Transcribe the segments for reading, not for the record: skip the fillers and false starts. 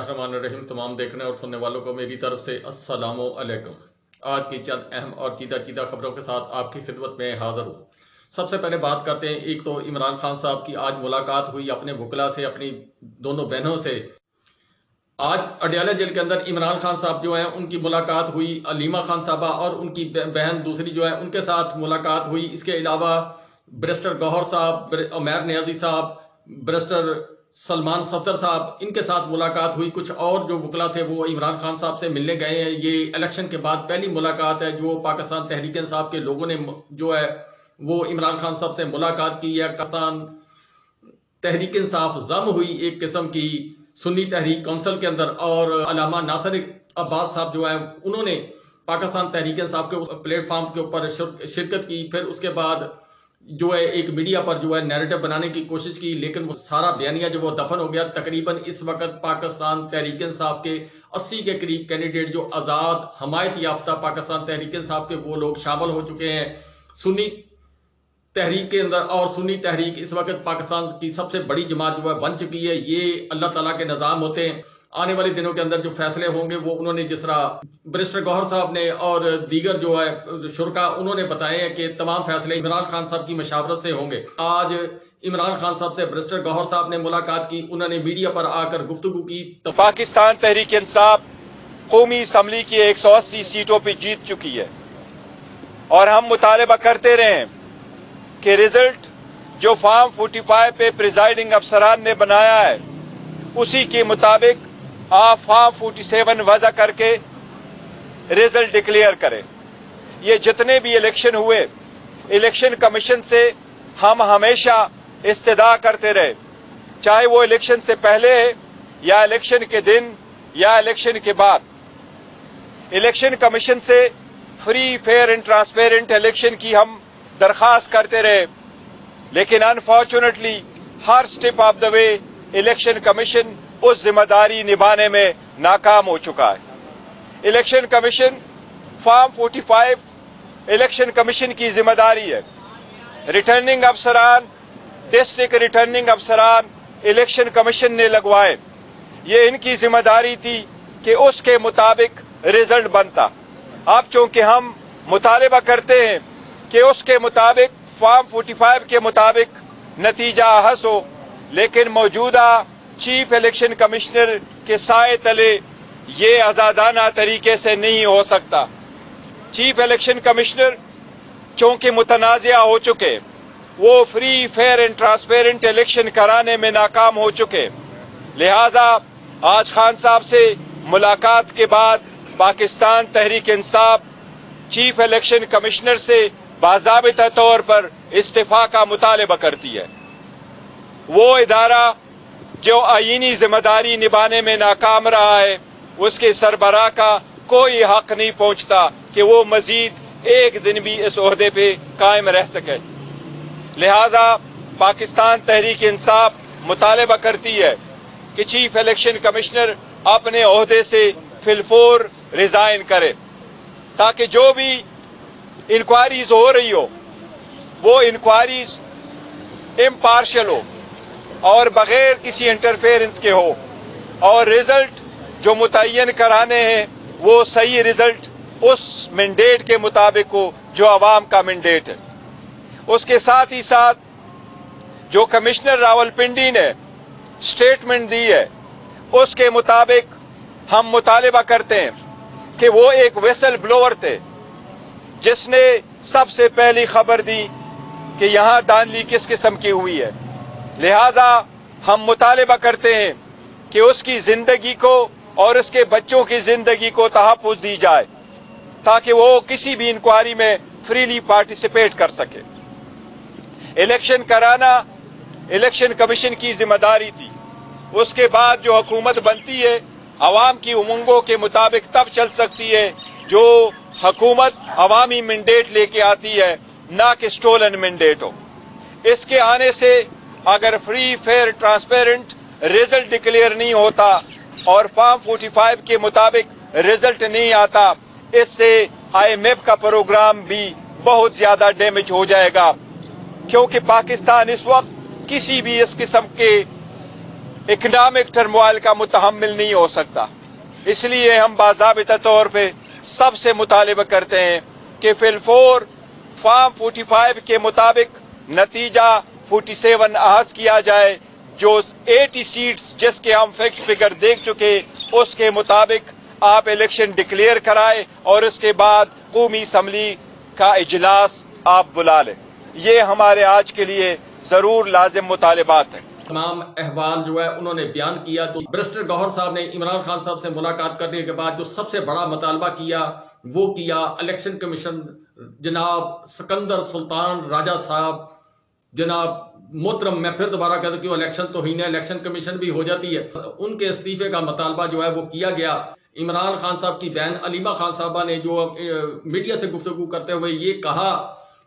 बिस्मिल्लाहिर्रहमानिर्रहीम। तमाम देखने और सुनने वालों को मेरी तरफ से अस्सलामु अलैकुम। आज की चंद अहम और चीदा खबरों के साथ आपकी खिदमत में हाजिर हूँ। सबसे पहले बात करते हैं, एक तो इमरान खान साहब की आज मुलाकात हुई अपने वकला से, अपनी दोनों बहनों से। आज अडयाला जेल के अंदर इमरान खान साहब जो है उनकी मुलाकात हुई, अलीमा खान साहबा और उनकी बहन दूसरी जो है उनके साथ मुलाकात हुई। इसके अलावा बैरिस्टर गौहर साहब, उमैर नियाजी साहब, बैरिस्टर सलमान सफदर साहब, इनके साथ मुलाकात हुई। कुछ और जो वकला थे वो इमरान खान साहब से मिलने गए हैं। ये इलेक्शन के बाद पहली मुलाकात है जो पाकिस्तान तहरीक इंसाफ के लोगों ने जो है वो इमरान खान साहब से मुलाकात की है। पाकिस्तान तहरीक इंसाफ जम हुई एक किस्म की सुन्नी तहरीक काउंसिल के अंदर, और अल्लामा नासिर अब्बास साहब जो है उन्होंने पाकिस्तान तहरीक इंसाफ के प्लेटफॉर्म के ऊपर शिरकत की। फिर उसके बाद जो है एक मीडिया पर जो है नैरेटिव बनाने की कोशिश की, लेकिन वो सारा बयानिया जो वो दफन हो गया। तकरीबन इस वक्त पाकिस्तान तहरीक इंसाफ के 80 के करीब कैंडिडेट जो आज़ाद हमायत याफ्ता पाकिस्तान तहरीक इंसाफ के वो लोग शामिल हो चुके हैं सुन्नी तहरीक के अंदर। और सुन्नी तहरीक इस वक्त पाकिस्तान की सबसे बड़ी जमात जो है बन चुकी है। ये अल्लाह ताला के निज़ाम होते हैं। आने वाले दिनों के अंदर जो फैसले होंगे वो उन्होंने, जिस तरह बैरिस्टर गौहर साहब ने और दीगर जो है शुरका, उन्होंने बताए हैं कि तमाम फैसले इमरान खान साहब की मशावरत से होंगे। आज इमरान खान साहब से बैरिस्टर गौहर साहब ने मुलाकात की, उन्होंने मीडिया पर आकर गुफ्तगू की। पाकिस्तान तहरीक इंसाफ कौमी असम्बली की 180 सीटों पर जीत चुकी है और हम मुतालबा करते रहे कि रिजल्ट जो फॉर्म 45 पे प्रिजाइडिंग अफसरान ने बनाया है उसी के मुताबिक आप फॉर्म 47 वजह करके रिजल्ट डिक्लेयर करें। ये जितने भी इलेक्शन हुए, इलेक्शन कमीशन से हम हमेशा इस्तदा करते रहे, चाहे वो इलेक्शन से पहले या इलेक्शन के दिन या इलेक्शन के बाद। इलेक्शन कमीशन से free, fair and transparent election की हम दरखास्त करते रहे, लेकिन अनफॉर्चुनेटली हर step of the way election commission उस जिम्मेदारी निभाने में नाकाम हो चुका है। Election commission form 45 election commission की जिम्मेदारी है। रिटर्निंग अफसरान, डिस्ट्रिक्ट रिटर्निंग अफसरान इलेक्शन कमीशन ने लगवाए। ये इनकी जिम्मेदारी थी कि उसके मुताबिक रिजल्ट बनता। अब चूंकि हम मुतालबा करते हैं कि उसके मुताबिक फॉर्म 45 के मुताबिक नतीजा हस हो, लेकिन मौजूदा चीफ इलेक्शन कमिश्नर के साए तले ये आजादाना तरीके से नहीं हो सकता। चीफ इलेक्शन कमिश्नर चूंकि मुतनाज़िया हो चुके, वो free, fair and transparent election कराने में नाकाम हो चुके, लिहाजा आज खान साहब से मुलाकात के बाद Pakistan Tehreek Insaf chief election commissioner से बाज़ाबिता तौर पर इस्तीफा का मुतालबा करती है। वो इदारा जो आईनी जिम्मेदारी निभाने में नाकाम रहा है, उसके सरबराह का कोई हक नहीं पहुंचता कि वो मजीद एक दिन भी इस ओहदे पे कायम रह सके। लिहाजा पाकिस्तान तहरीक इंसाफ मुतालबा करती है कि चीफ इलेक्शन कमिश्नर अपने ओहदे से फिलफौर रिजाइन करे, ताकि जो भी इंक्वायरीज हो रही हो वो इंक्वायरीज इम्पार्शियल हो और बगैर किसी इंटरफेरेंस के हो, और रिजल्ट जो मुतय्यन कराने हैं वो सही रिजल्ट उस मैंडेट के मुताबिक हो जो अवाम का मैंडेट है। उसके साथ ही साथ जो कमिश्नर रावलपिंडी ने स्टेटमेंट दी है उसके मुताबिक हम मुतालबा करते हैं कि वो एक वेसल ब्लोअर थे जिसने सबसे पहली खबर दी कि यहां धांधली किस किस्म की हुई है। लिहाजा हम मुतालबा करते हैं कि उसकी जिंदगी को और उसके बच्चों की जिंदगी को तहफ़्फ़ुज़ दी जाए ताकि वो किसी भी इंक्वायरी में फ्रीली पार्टिसिपेट कर सके। इलेक्शन कराना इलेक्शन कमीशन की जिम्मेदारी थी। उसके बाद जो हुकूमत बनती है अवाम की उमंगों के मुताबिक तब चल सकती है जो हुकूमत अवामी मैंडेट लेके आती है, ना कि स्टोलन मैंडेट हो। इसके आने से अगर free, fair, transparent result declare नहीं होता और फॉर्म 45 के मुताबिक रिजल्ट नहीं आता, इससे IMF का प्रोग्राम भी बहुत ज्यादा डैमेज हो जाएगा, क्योंकि पाकिस्तान इस वक्त किसी भी इस किस्म के इकोनॉमिक टर्मोइल का मुतहम्मिल नहीं हो सकता। इसलिए हम बाज़ाबिता तौर पे सबसे मुतालिबा करते हैं कि फिल-4 फार्म 45 के मुताबिक नतीजा 47 अहद किया जाए। जो 80 सीट्स जिसके हम फैक्ट फिगर देख चुके, उसके मुताबिक आप इलेक्शन डिक्लेयर कराए और उसके बाद कौमी असम्बली का इजलास आप बुला लें। ये हमारे आज के लिए जरूर लाजिम मुतालिबात हैं। तमाम अहवाल जो है उन्होंने बयान किया। तो बैरिस्टर गौहर साहब ने इमरान खान साहब से मुलाकात करने के बाद जो सबसे बड़ा मुतालबा किया वो किया इलेक्शन कमीशन जनाब सिकंदर सुल्तान राजा साहब, जनाब मोहतरम, मैं फिर दोबारा कहता हूं कि इलेक्शन तो ही नहीं, इलेक्शन कमीशन भी हो जाती है, उनके इस्तीफे का मुतालबा जो है वो किया गया। इमरान खान साहब की बहन अलीमा खान साहबा ने जो मीडिया से गुफ्तगू करते हुए ये कहा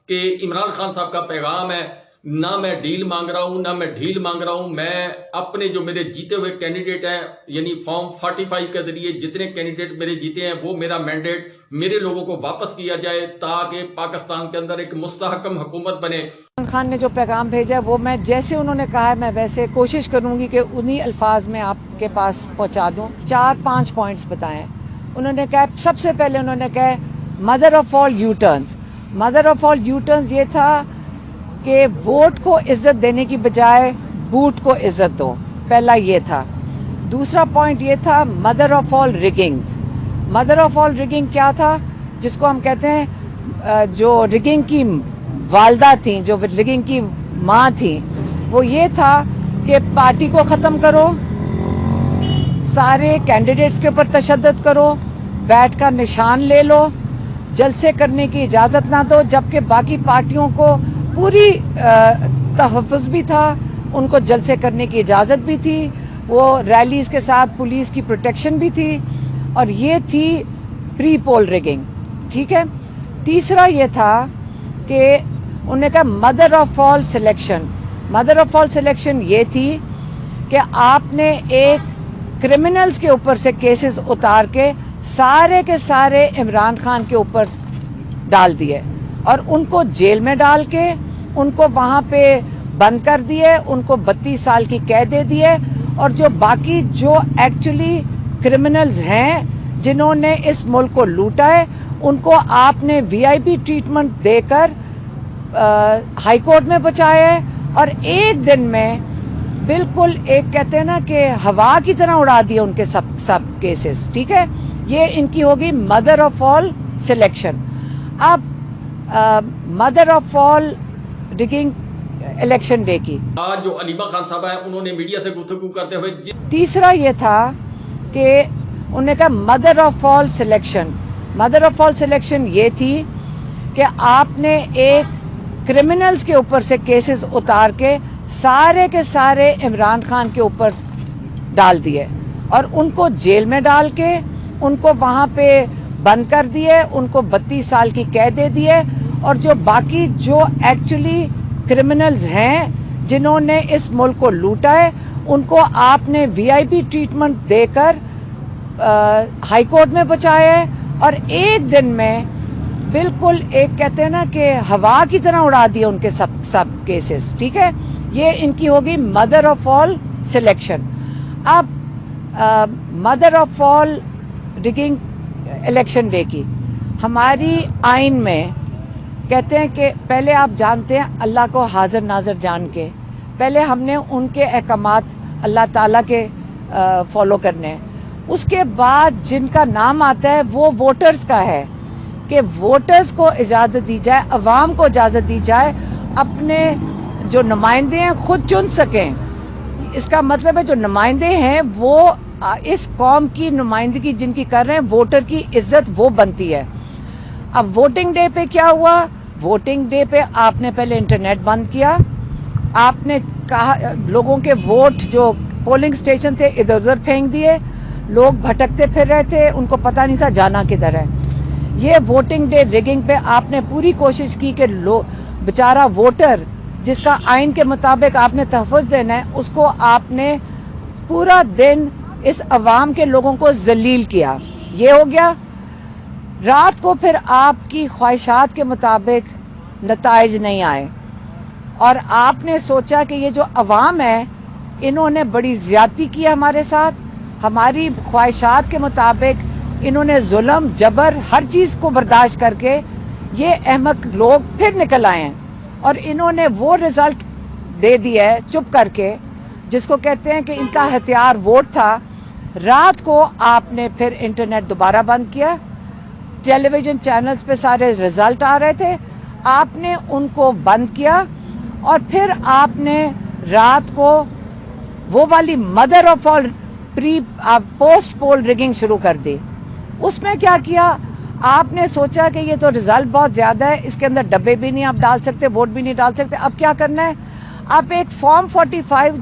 कि इमरान खान साहब का पैगाम है, ना मैं डील मांग रहा हूं ना मैं ढील मांग रहा हूं, मैं अपने जो मेरे जीते हुए कैंडिडेट हैं यानी फॉर्म 45 के जरिए जितने कैंडिडेट मेरे जीते हैं वो मेरा मैंडेट मेरे लोगों को वापस किया जाए ताकि पाकिस्तान के अंदर एक मुस्तहकम हुकूमत बने। इमरान खान ने जो पैगाम भेजा है वो मैं जैसे उन्होंने कहा है मैं वैसे कोशिश करूंगी कि उन्हीं अल्फाज में आपके पास पहुंचा दूं। 4-5 पॉइंट्स बताएं। उन्होंने कहा, सबसे पहले उन्होंने कहा mother of all you turns. Mother of all you turns ये था कि वोट को इज्जत देने की बजाय बूट को इज्जत दो, पहला ये था। दूसरा पॉइंट ये था mother of all riggings. Mother of all rigging क्या था, जिसको हम कहते हैं जो रिगिंग की वालदा थी, जो रिगिंग की मां थी, वो ये था कि पार्टी को खत्म करो, सारे कैंडिडेट्स के ऊपर तशद्दुद करो, बैट का निशान ले लो, जलसे करने की इजाजत ना दो, जबकि बाकी पार्टियों को पूरी तहफ़्फ़ुज़ भी था, उनको जलसे करने की इजाजत भी थी, वो रैलीज के साथ पुलिस की प्रोटेक्शन भी थी, और ये थी प्री पोल रिगिंग। ठीक है। तीसरा ये था कि उन्होंने कहा mother of all selection. Mother of all selection ये थी कि आपने एक क्रिमिनल्स के ऊपर से केसेस उतार के सारे इमरान खान के ऊपर डाल दिए और उनको जेल में डाल के उनको वहां पे बंद कर दिए, उनको 32 साल की कैद दे दिए, और जो बाकी जो एक्चुअली क्रिमिनल्स हैं जिन्होंने इस मुल्क को लूटा है उनको आपने वीआईपी ट्रीटमेंट देकर हाई कोर्ट में पहुंचाया है, और एक दिन में बिल्कुल एक कहते हैं ना कि हवा की तरह उड़ा दिए उनके सब केसेस। ठीक है। ये इनकी होगी मदर ऑफ ऑल सिलेक्शन। अब mother of all rigging election day की आज जो अलीमा खान साहब हैं उन्होंने मीडिया से गुफ्तगू करते हुए तीसरा ये था कि उन्होंने कहा mother of all selection. Mother of all selection ये थी कि आपने एक क्रिमिनल्स के ऊपर से केसेस उतार के सारे इमरान खान के ऊपर डाल दिए और उनको जेल में डाल के उनको वहां पे बंद कर दिए, उनको 32 साल की कैद दे दिए, और जो बाकी जो एक्चुअली क्रिमिनल्स हैं जिन्होंने इस मुल्क को लूटा है उनको आपने वीआईपी ट्रीटमेंट देकर हाई कोर्ट में पहुंचाया है, और एक दिन में बिल्कुल एक कहते हैं ना कि हवा की तरह उड़ा दिए उनके सब केसेस। ठीक है। ये इनकी होगी मदर ऑफ ऑल सिलेक्शन। अब mother of all rigging election day की हमारी आइन में कहते हैं कि पहले आप जानते हैं अल्लाह को हाजिर नाजिर जान के पहले हमने उनके अहकामात अल्लाह ताला के फॉलो करने हैं, उसके बाद जिनका नाम आता है वो वोटर्स का है कि वोटर्स को इजाजत दी जाए, अवाम को इजाजत दी जाए अपने जो नुमाइंदे हैं खुद चुन सकें। इसका मतलब है जो नुमाइंदे हैं वो इस कौम की नुमाइंदगी जिनकी कर रहे हैं, वोटर की इज्जत वो बनती है। अब वोटिंग डे पे क्या हुआ, वोटिंग डे पे आपने पहले इंटरनेट बंद किया, आपने कहा लोगों के वोट जो पोलिंग स्टेशन थे इधर उधर फेंक दिए, लोग भटकते फिर रहे थे, उनको पता नहीं था जाना किधर है। ये वोटिंग डे रिगिंग पे आपने पूरी कोशिश की कि बेचारा वोटर जिसका आइन के मुताबिक आपने तहफ़्फ़ुज़ देना है उसको आपने पूरा दिन इस अवाम के लोगों को जलील किया। ये हो गया। रात को फिर आपकी ख्वाहिशात के मुताबिक नताइज नहीं आए और आपने सोचा कि ये जो अवाम है انہوں نے بڑی زیادتی کی ہمارے ساتھ. ہماری خواہشات کے مطابق انہوں نے ظلم جبر ہر چیز کو برداشت کر کے یہ احمق لوگ پھر نکل آئے ہیں اور انہوں نے وہ رزلٹ دے دیا ہے چپ کر کے جس کو کہتے ہیں کہ ان کا ہتھیار ووٹ تھا. رات کو آپ نے پھر انٹرنیٹ دوبارہ بند کیا, ٹیلی ویژن چینلز پہ سارے رزلٹ آ رہے تھے, آپ نے ان کو بند کیا اور پھر آپ نے رات کو وہ والی mother of all post poll rigging شروع کر دی. اس میں کیا کیا آپ نے سوچا کہ یہ تو رزلٹ بہت زیادہ ہے, اس کے اندر ڈبے بھی نہیں آپ ڈال سکتے, ووٹ بھی نہیں ڈال سکتے. اب کیا کرنا ہے, آپ ایک فارم 45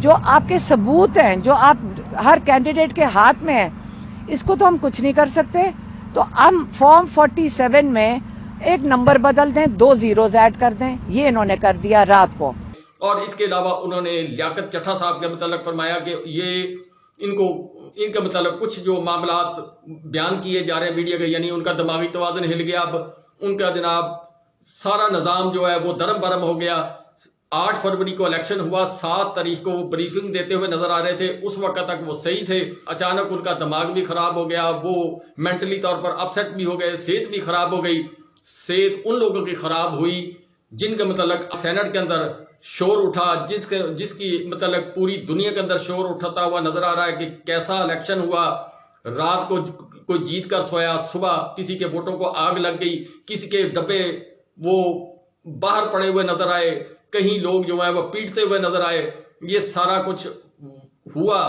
جو آپ کے ثبوت ہیں, جو آپ ہر کینڈیڈیٹ کے ہاتھ میں ہے, اس کو تو ہم کچھ نہیں کر سکتے, تو ہم فارم 47 میں ایک نمبر بدل دیں, 2 زیروز ایڈ کر دیں. یہ انہوں نے کر دیا رات کو. اور اس کے علاوہ انہوں نے لیاقت چٹھا صاحب کے متعلق فرمایا کہ یہ ان کے متعلق کچھ جو معاملات بیان کیے جا رہے ہیں میڈیا کے, یعنی ان کا دماغی توازن ہل گیا. اب ان کا جناب سارا نظام جو ہے وہ درم برم ہو گیا. 8 فروری کو الیکشن ہوا, 7 تاریخ کو وہ بریفنگ دیتے ہوئے نظر آ رہے تھے, اس وقت تک وہ صحیح تھے. اچانک ان کا دماغ بھی خراب ہو گیا, وہ مینٹلی طور پر اپسیٹ بھی ہو گئے, صحت بھی خراب ہو گئی. صحت ان لوگوں کی خراب ہوئی جن کے متعلق سینٹ کے اندر شور اٹھا, جس کی متعلق پوری دنیا کے اندر شور اٹھاتا ہوا نظر آ رہا ہے کہ کیسا الیکشن ہوا. رات کو کوئی جیت کر سویا, صبح کسی کے ووٹوں کو آگ لگ گئی, کسی کے ڈبے وہ باہر پڑے ہوئے نظر آئے, کہیں لوگ جو ہیں وہ پیٹتے ہوئے نظر آئے. یہ سارا کچھ ہوا.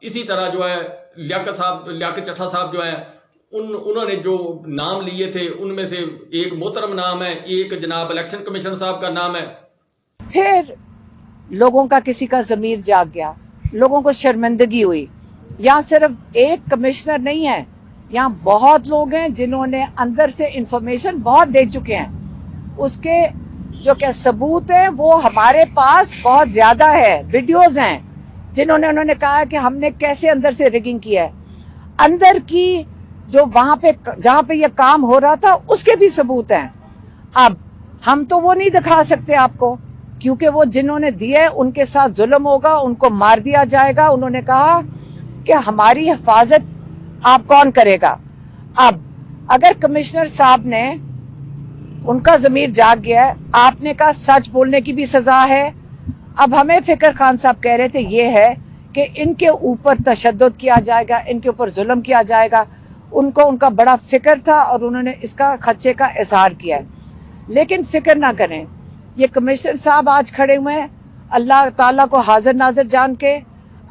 اسی طرح جو ہے لیاقت چٹھا صاحب جو ہیں انہوں نے جو نام لیے تھے ان میں سے ایک محترم نام ہے, ایک جناب الیکشن کمیشنر صاحب کا نام ہے. پھر لوگوں کا کسی کا ضمیر جاگ گیا, لوگوں کو شرمندگی ہوئی. یہاں صرف ایک کمشنر نہیں ہے, یہاں بہت لوگ ہیں جنہوں نے اندر سے انفارمیشن بہت دے چکے ہیں. اس کے جو کہ ثبوت ہیں وہ ہمارے پاس بہت زیادہ ہے, ویڈیوز ہیں جنہوں نے انہوں نے کہا کہ ہم نے کیسے اندر سے ریگنگ کی ہے. اندر کی جو وہاں پہ جہاں پہ یہ کام ہو رہا تھا اس کے بھی ثبوت ہیں. اب ہم تو وہ نہیں دکھا سکتے آپ کو, کیونکہ وہ جنہوں نے دیے ان کے ساتھ ظلم ہوگا, ان کو مار دیا جائے گا. انہوں نے کہا کہ ہماری حفاظت آپ کون کرے گا. اب اگر کمشنر صاحب نے ان کا ضمیر جاگ گیا ہے, آپ نے کہا سچ بولنے کی بھی سزا ہے. اب ہمیں فکر خان صاحب کہہ رہے تھے یہ ہے کہ ان کے اوپر تشدد کیا جائے گا, ان کے اوپر ظلم کیا جائے گا. ان کو ان کا بڑا فکر تھا اور انہوں نے اس کا خدشے کا اظہار کیا ہے. لیکن فکر نہ کریں, یہ کمشنر صاحب آج کھڑے ہوئے ہیں اللہ تعالیٰ کو حاضر ناظر جان کے.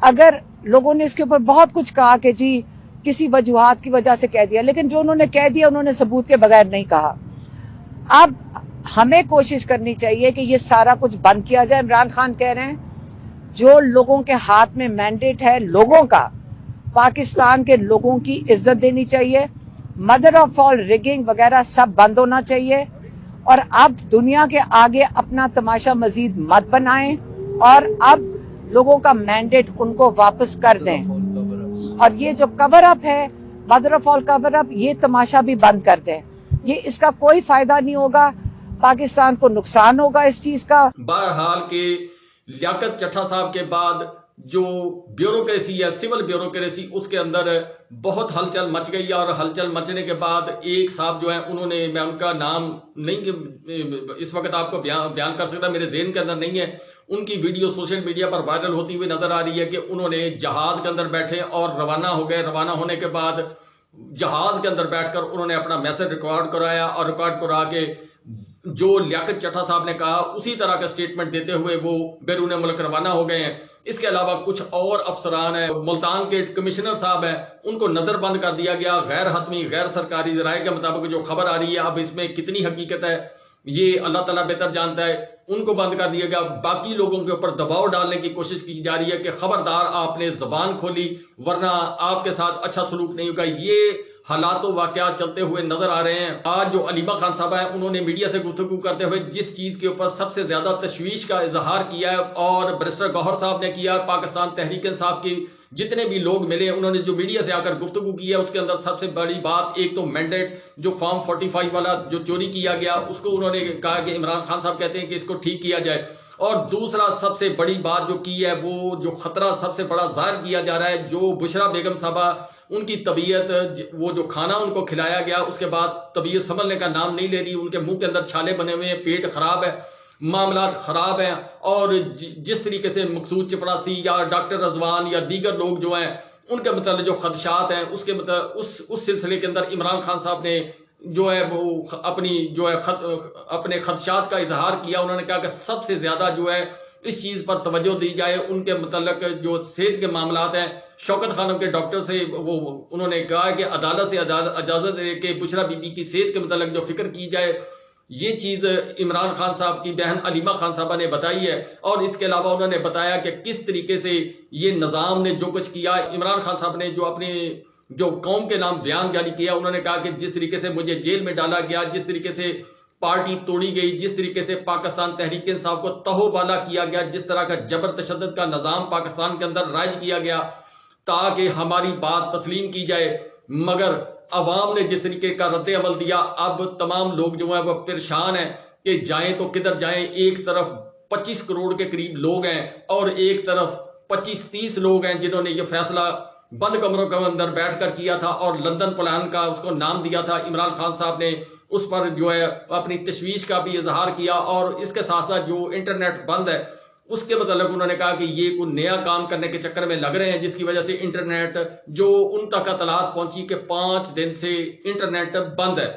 اگر لوگوں نے اس کے اوپر بہت کچھ کہا کہ جی کسی وجوہات کی وجہ سے کہہ دیا, لیکن جو انہوں نے کہہ دیا انہوں نے ثبوت کے بغیر نہیں کہا. اب ہمیں کوشش کرنی چاہیے کہ یہ سارا کچھ بند کیا جائے. عمران خان کہہ رہے ہیں جو لوگوں کے ہاتھ میں مینڈیٹ ہے لوگوں کا, پاکستان کے لوگوں کی عزت دینی چاہیے. مدر آف آل ریگنگ وغیرہ سب بند ہونا چاہیے. اور اب دنیا کے آگے اپنا تماشا مزید مت بنائیں اور اب لوگوں کا مینڈیٹ ان کو واپس کر دیں. اور یہ جو کور اپ ہے, مدر آف آل کور اپ, یہ تماشا بھی بند کر دیں. یہ اس کا کوئی فائدہ نہیں ہوگا, پاکستان کو نقصان ہوگا اس چیز کا. بہرحال کہ لیاقت چٹھا صاحب کے بعد جو بیوروکریسی ہے, سول بیوروکریسی, اس کے اندر بہت ہلچل مچ گئی. اور ہلچل مچنے کے بعد ایک صاحب جو ہیں انہوں نے, میں ان کا نام نہیں اس وقت آپ کو بیان کر سکتا, میرے ذہن کے اندر نہیں ہے, ان کی ویڈیو سوشل میڈیا پر وائرل ہوتی ہوئی نظر آ رہی ہے کہ انہوں نے جہاز کے اندر بیٹھے اور روانہ ہو گئے. روانہ ہونے کے بعد جہاز کے اندر بیٹھ کر انہوں نے اپنا میسج ریکارڈ کرایا اور ریکارڈ کرا کے جو لیاقت چٹھا صاحب نے کہا اسی طرح کا سٹیٹمنٹ دیتے ہوئے وہ بیرون ملک روانہ ہو گئے ہیں. اس کے علاوہ کچھ اور افسران ہیں, ملتان کے کمشنر صاحب ہیں, ان کو نظر بند کر دیا گیا. غیر حتمی غیر سرکاری ذرائع کے مطابق جو خبر آ رہی ہے, اب اس میں کتنی حقیقت ہے یہ اللہ تعالیٰ بہتر جانتا ہے, ان کو بند کر دیا گیا. باقی لوگوں کے اوپر دباؤ ڈالنے کی کوشش کی جا رہی ہے کہ خبردار آپ نے زبان کھولی ورنہ آپ کے ساتھ اچھا سلوک نہیں ہوگا. یہ حالات و واقعات چلتے ہوئے نظر آ رہے ہیں. آج جو علیمہ خان صاحب ہیں انہوں نے میڈیا سے گفتگو کرتے ہوئے جس چیز کے اوپر سب سے زیادہ تشویش کا اظہار کیا ہے, اور بیرسٹر گوہر صاحب نے کیا, پاکستان تحریک انصاف کی جتنے بھی لوگ ملے انہوں نے جو میڈیا سے آ کر گفتگو کی ہے, اس کے اندر سب سے بڑی بات ایک تو مینڈیٹ جو فارم 45 والا جو چوری کیا گیا اس کو انہوں نے کہا کہ عمران خان صاحب کہتے ہیں کہ اس کو ٹھیک کیا جائے. اور دوسرا سب سے بڑی بات جو کی ہے، وہ جو خطرہ سب سے بڑا ظاہر کیا جا رہا ہے، جو بشرا بیگم صاحبہ ان کی طبیعت، وہ جو کھانا ان کو کھلایا گیا اس کے بعد طبیعت سنبھلنے کا نام نہیں لے رہی، ان کے منہ کے اندر چھالے بنے ہوئے ہیں، پیٹ خراب ہے، معاملات خراب ہیں، اور جس طریقے سے مقصود چپراسی یا ڈاکٹر رضوان یا دیگر لوگ جو ہیں ان کے متعلق جو خدشات ہیں اس کے متعلق اس سلسلے کے اندر عمران خان صاحب نے جو ہے وہ اپنے خدشات کا اظہار کیا. انہوں نے کہا کہ سب سے زیادہ جو ہے اس چیز پر توجہ دی جائے، ان کے متعلق جو صحت کے معاملات ہیں. شوکت خانم کے ڈاکٹر سے انہوں نے کہا کہ عدالت سے اجازت لے کے بشرا بی بی کی صحت کے متعلق جو فکر کی جائے. یہ چیز عمران خان صاحب کی بہن علیمہ خان صاحبہ نے بتائی ہے، اور اس کے علاوہ انہوں نے بتایا کہ کس طریقے سے یہ نظام نے جو کچھ کیا. عمران خان صاحب نے جو اپنی جو قوم کے نام بیان جاری کیا، انہوں نے کہا کہ جس طریقے سے مجھے جیل میں ڈالا گیا، جس طریقے سے پارٹی توڑی گئی، جس طریقے سے پاکستان تحریک انصاف کو تہو بالا کیا گیا، جس طرح کا جبر تشدد کا نظام پاکستان کے اندر رائج کیا گیا تاکہ ہماری بات تسلیم کی جائے، مگر عوام نے جس طریقے کا رد عمل دیا، اب تمام لوگ جو ہیں وہ پریشان ہیں کہ جائیں تو کدھر جائیں. ایک طرف 25 کروڑ کے قریب لوگ ہیں اور ایک طرف 25-30 لوگ ہیں جنہوں نے یہ فیصلہ بند کمروں کے اندر بیٹھ کر کیا تھا، اور لندن پلان کا اس کو نام دیا تھا. عمران خان صاحب نے اس پر جو ہے اپنی تشویش کا بھی اظہار کیا، اور اس کے ساتھ ساتھ جو انٹرنیٹ بند ہے اس کے متعلق انہوں نے کہا کہ یہ کوئی نیا کام کرنے کے چکر میں لگ رہے ہیں، جس کی وجہ سے انٹرنیٹ جو ان تک اطلاعات پہنچی کہ 5 دن سے انٹرنیٹ بند ہے.